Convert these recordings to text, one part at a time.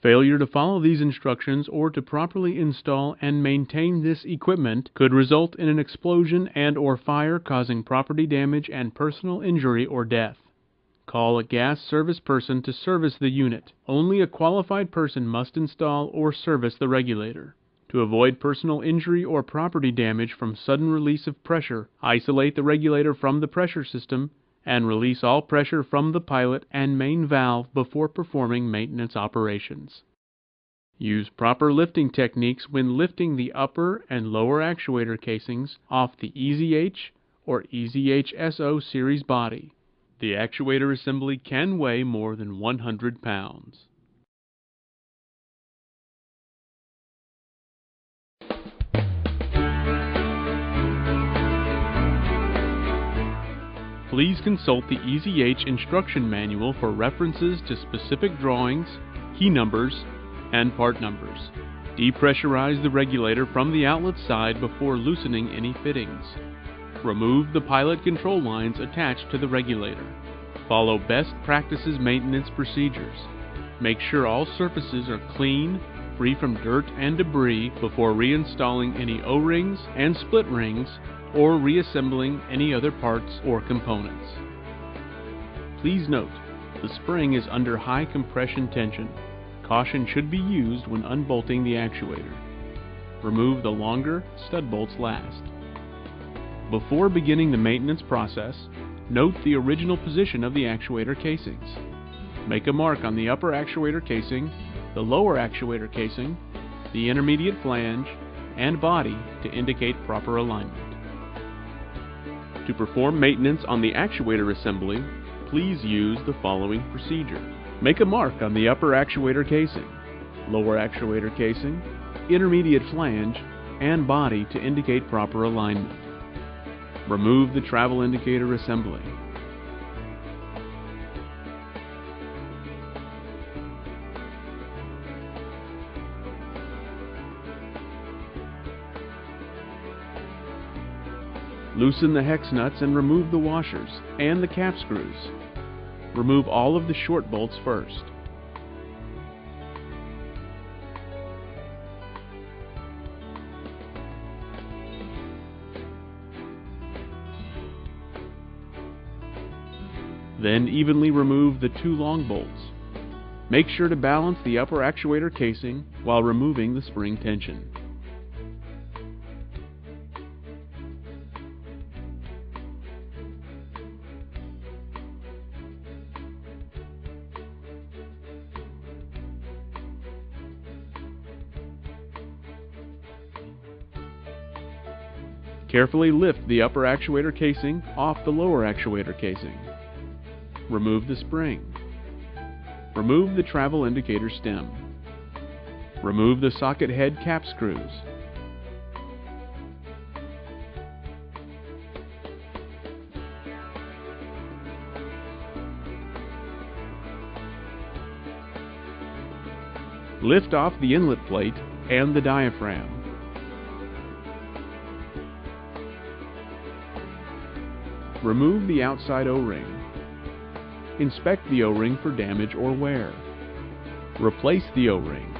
Failure to follow these instructions or to properly install and maintain this equipment could result in an explosion and/or fire causing property damage and personal injury or death. Call a gas service person to service the unit. Only a qualified person must install or service the regulator. To avoid personal injury or property damage from sudden release of pressure, isolate the regulator from the pressure system and release all pressure from the pilot and main valve before performing maintenance operations. Use proper lifting techniques when lifting the upper and lower actuator casings off the EZH or EZHSO series body. The actuator assembly can weigh more than 100 pounds. Please consult the EZH instruction manual for references to specific drawings, key numbers, and part numbers. Depressurize the regulator from the outlet side before loosening any fittings. Remove the pilot control lines attached to the regulator. Follow best practices maintenance procedures. Make sure all surfaces are clean, free from dirt and debris before reinstalling any O-rings and split rings or reassembling any other parts or components. Please note, the spring is under high compression tension. Caution should be used when unbolting the actuator. Remove the longer stud bolts last. Before beginning the maintenance process, note the original position of the actuator casings. Make a mark on the upper actuator casing, the lower actuator casing, the intermediate flange, and body to indicate proper alignment. To perform maintenance on the actuator assembly, please use the following procedure. Make a mark on the upper actuator casing, lower actuator casing, intermediate flange, and body to indicate proper alignment. Remove the travel indicator assembly. Loosen the hex nuts and remove the washers and the cap screws. Remove all of the short bolts first. Then evenly remove the two long bolts. Make sure to balance the upper actuator casing while removing the spring tension. Carefully lift the upper actuator casing off the lower actuator casing. Remove the spring. Remove the travel indicator stem. Remove the socket head cap screws. Lift off the inlet plate and the diaphragm. Remove the outside O-ring. Inspect the O-ring for damage or wear. Replace the O-ring.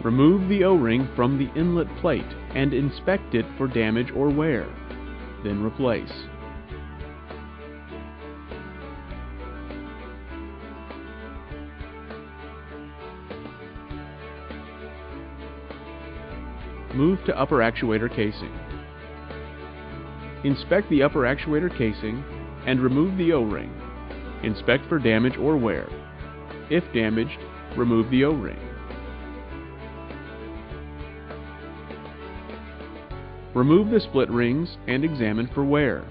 Remove the O-ring from the inlet plate and inspect it for damage or wear. Then replace. Move to upper actuator casing. Inspect the upper actuator casing and remove the O-ring. Inspect for damage or wear. If damaged, remove the O-ring. Remove the split rings and examine for wear.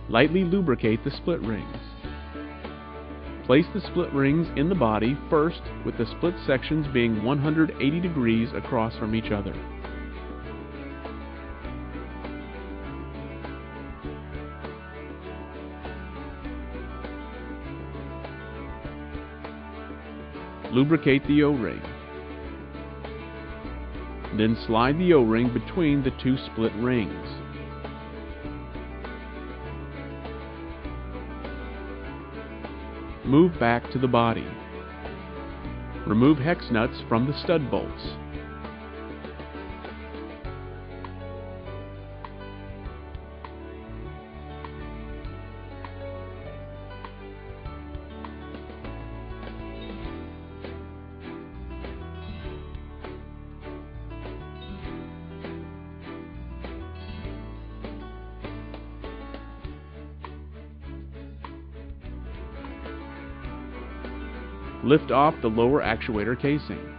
Lightly lubricate the split rings. Place the split rings in the body first, with the split sections being 180 degrees across from each other. Lubricate the O-ring. Then slide the O-ring between the two split rings. Move back to the body. Remove hex nuts from the stud bolts. Lift off the lower actuator casing.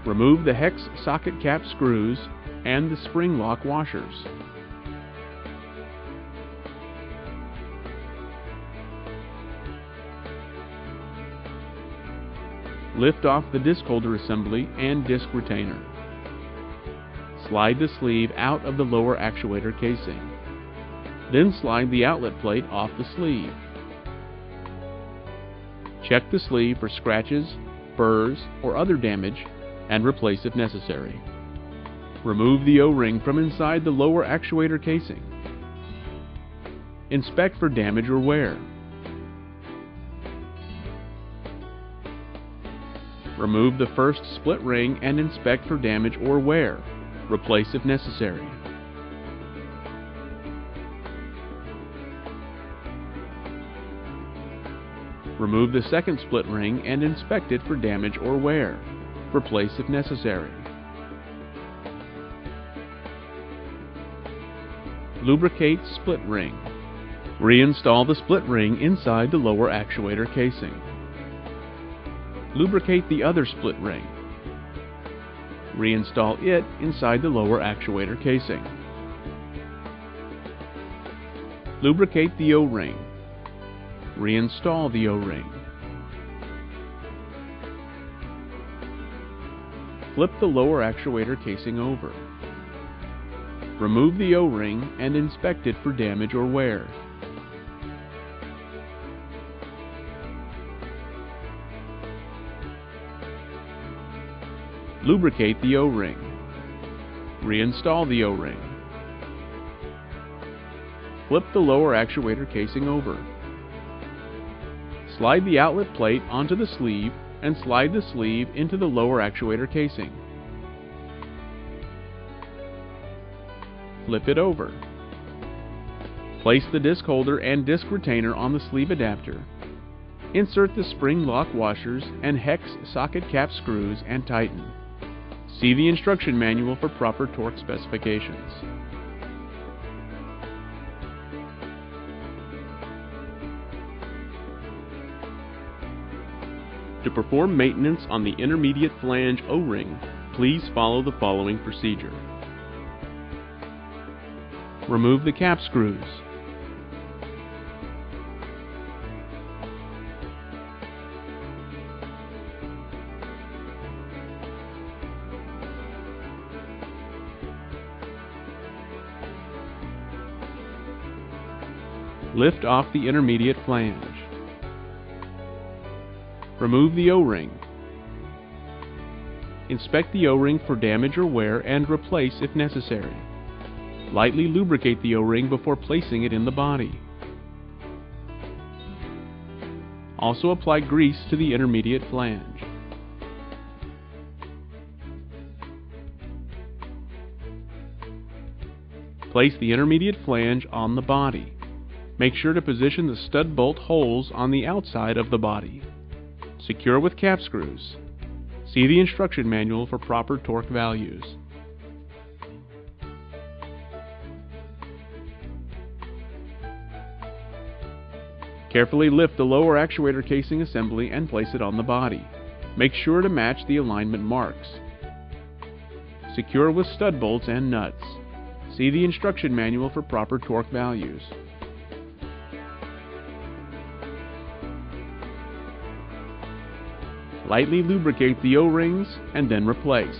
Remove the hex socket cap screws and the spring lock washers. Lift off the disc holder assembly and disc retainer. Slide the sleeve out of the lower actuator casing. Then slide the outlet plate off the sleeve. Check the sleeve for scratches, burrs, or other damage, and replace if necessary. Remove the O-ring from inside the lower actuator casing. Inspect for damage or wear. Remove the first split ring and inspect for damage or wear. Replace if necessary. Remove the second split ring and inspect it for damage or wear. Replace if necessary. Lubricate split ring. Reinstall the split ring inside the lower actuator casing. Lubricate the other split ring. Reinstall it inside the lower actuator casing. Lubricate the O-ring. Reinstall the O-ring. Flip the lower actuator casing over. Remove the O-ring and inspect it for damage or wear. Lubricate the O-ring. Reinstall the O-ring. Flip the lower actuator casing over. Slide the outlet plate onto the sleeve and slide the sleeve into the lower actuator casing. Flip it over. Place the disc holder and disc retainer on the sleeve adapter. Insert the spring lock washers and hex socket cap screws and tighten. See the instruction manual for proper torque specifications. To perform maintenance on the intermediate flange O-ring, please follow the following procedure. Remove the cap screws. Lift off the intermediate flange. Remove the O-ring. Inspect the O-ring for damage or wear and replace if necessary. Lightly lubricate the O-ring before placing it in the body. Also apply grease to the intermediate flange. Place the intermediate flange on the body. Make sure to position the stud bolt holes on the outside of the body. Secure with cap screws. See the instruction manual for proper torque values. Carefully lift the lower actuator casing assembly and place it on the body. Make sure to match the alignment marks. Secure with stud bolts and nuts. See the instruction manual for proper torque values. Lightly lubricate the O-rings and then replace.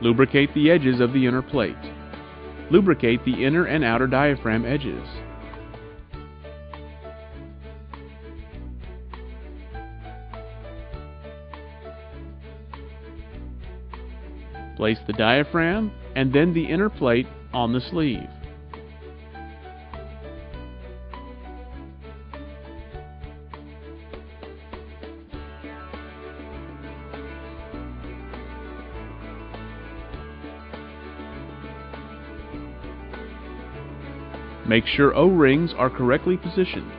Lubricate the edges of the inner plate. Lubricate the inner and outer diaphragm edges. Place the diaphragm and then the inner plate on the sleeve. Make sure O-rings are correctly positioned.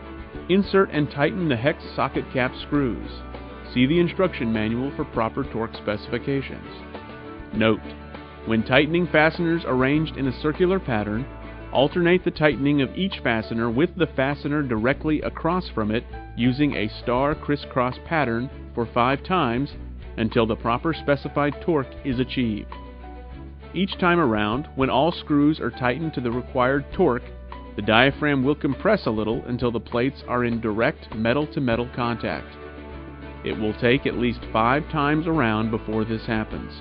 Insert and tighten the hex socket cap screws. See the instruction manual for proper torque specifications. Note: when tightening fasteners arranged in a circular pattern, alternate the tightening of each fastener with the fastener directly across from it using a star crisscross pattern for 5 times until the proper specified torque is achieved. Each time around, when all screws are tightened to the required torque, the diaphragm will compress a little until the plates are in direct metal-to-metal contact. It will take at least 5 times around before this happens.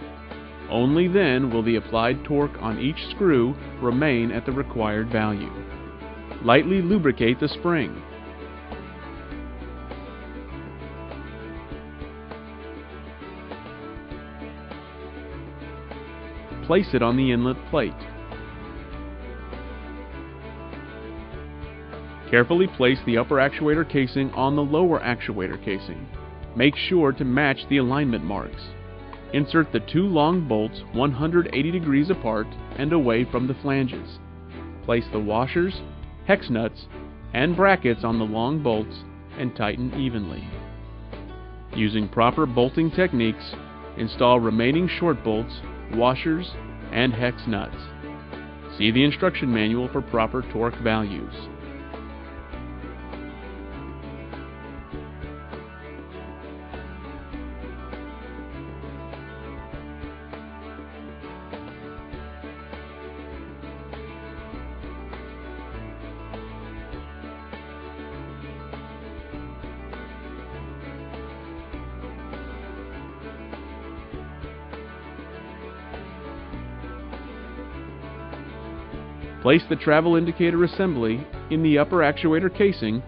Only then will the applied torque on each screw remain at the required value. Lightly lubricate the spring. Place it on the inlet plate. Carefully place the upper actuator casing on the lower actuator casing. Make sure to match the alignment marks. Insert the 2 long bolts 180 degrees apart and away from the flanges. Place the washers, hex nuts, and brackets on the long bolts and tighten evenly. Using proper bolting techniques, install remaining short bolts, washers, and hex nuts. See the instruction manual for proper torque values. Place the travel indicator assembly in the upper actuator casing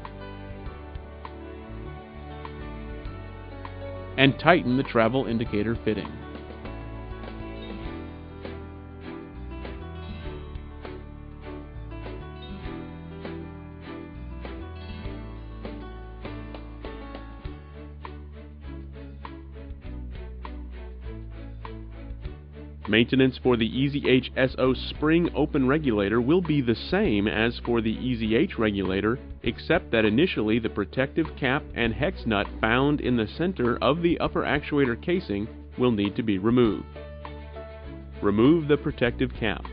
and tighten the travel indicator fitting. Maintenance for the EZHSO spring open regulator will be the same as for the EZH regulator, except that initially the protective cap and hex nut found in the center of the upper actuator casing will need to be removed. Remove the protective cap.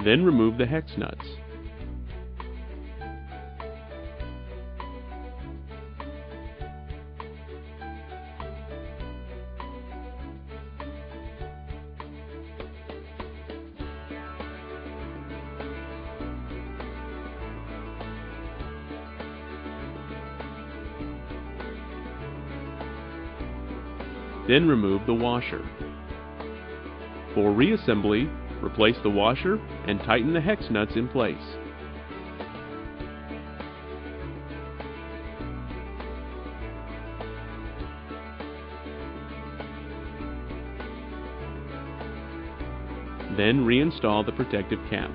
Then remove the hex nuts. Then remove the washer. For reassembly, replace the washer and tighten the hex nuts in place. Then reinstall the protective cap.